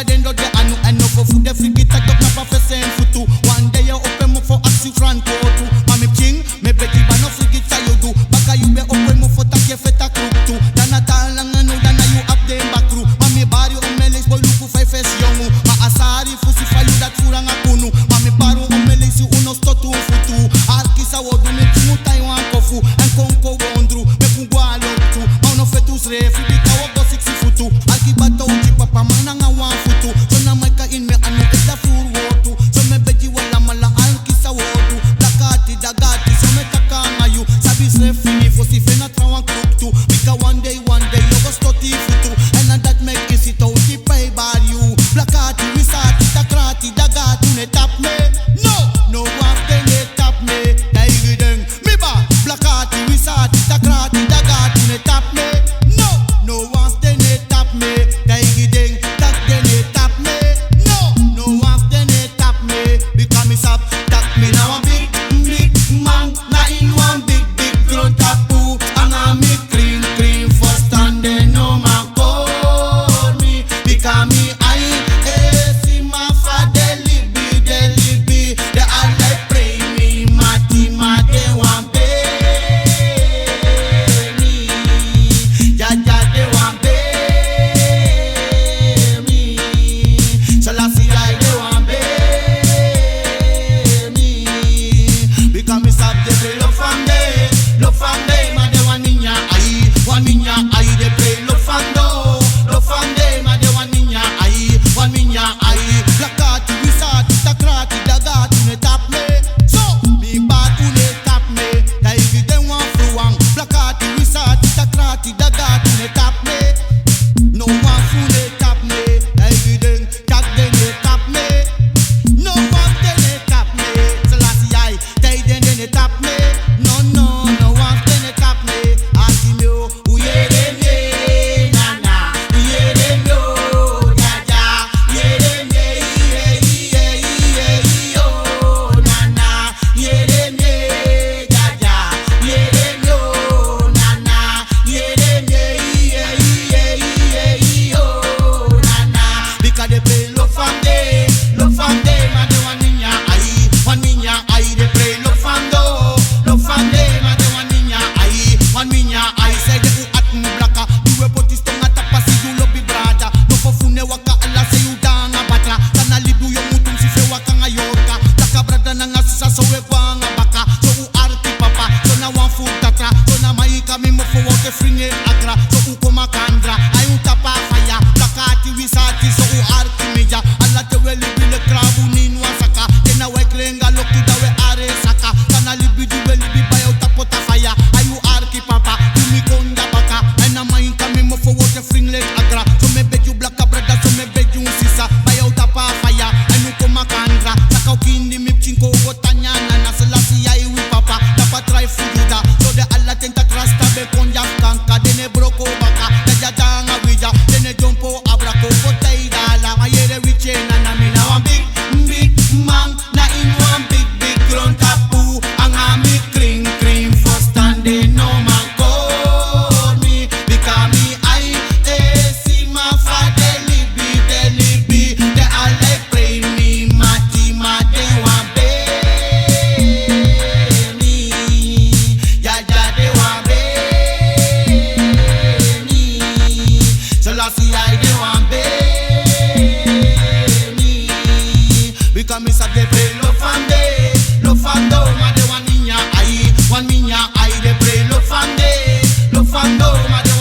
dendo de anu eno for food de frigita top na pa fesen futu. One day you open mo for aksi franco tu. Mami king, me beti ba no frigita you do. Baka you be open mo for take feta kruk tu. Dana talang anu dana you up dem bakru. Mami barrio omelis boy luku fai fes yongu. Ma asari fusi fayu dat furang akunu. Mami baru omelis you uno stotu futu. Arkisa wodu me timu Taiwan kofu. En konko wondru me kungwa loktu. Ma uno fetus refi bita wogo 60 futu. Alkiba Touwtji papa mananga wan futu. So na maika in me anu eda fur wotu. So me beji wala mala alkisa wodu. Dakati dagati so me takanga you. Sabis refini fosi fena trawan kruktu. Bika one day you go stoti futu. And that make isi Touwtji pay bar you. Blakati wisati takrati dagati ne tap me. No one thing ne tap me. Daigideng mi ba. Blakati wisati takrati dagati ne tap me. No one thing ne tap me. Daigideng tak de ne tap me. No one thing ne tap me. Because me sap tak me now a big man. Na in one big grown tapu. And I me clean for standing no man call me. Because me I see my father libi. They all like pray me. Mati they want pay me. Jaja they want pay me. Selassie they want pay me. Because me stop they play love from day, ma they want niña ay, they play love from day, ma they want niña ay. Blakati wisati takrati dagati ne tap me. So me bad who ne tap me. Daigi they want fruang. Blakati wisati takrati dagati ne tap me. No one who ne tap me. Daigi they tak de ne tap me. No one they ne tap me. Selassie I, they ne tap me. No one they ne tap me. Asimio, uyere nana, uyere yo, jaja, uyere yo, nana, uyere jaja, uyere yo, nana, uyere yo, nana. Because they play love from day, ma they want niña ay, they play love from day, ma they want niña ay, say they at mu blaka, you we put this thing at a pasi you Lobi brada, no for fune waka ala say you danga batra, sana libu yo mutum si fe waka nga yorka, taka brada na nga sisa so we kwa nga baka, so u arti papa, so na wan food tatra, so na maika mi mo for wote fringe agra, so u koma kandra, ayun tapa faya, blakati wisati, so u arti meja, ala te we libi le krabu ninu asaka, tena we klenga loki da we are saka, sana libi di we libi bayo tapota faya, ayu arki papa, tumi konda baka, ena maika mi mo for wote fringe agra, so me beju blaka brada, so me beju sisa, bayo tapa faya, ayun koma kandra, saka ukindi mi chinko gotanya na Selassie I wi papa, tapa try fujuda, so de alla tenta trasta be konja kanka, dene broko baka, daja danga wija, dene jumpo abrako kota idala, ayere wiche na mi na one big man, na in one big grown tapu, anga mi clean for standing no man call me, because me I see my father libi, they all like pray me, mati they want pay me, jaja they want pay me, Selassie I they want pay me, because me sab they play love from day, ma they want niña ay, they play love from day, ma they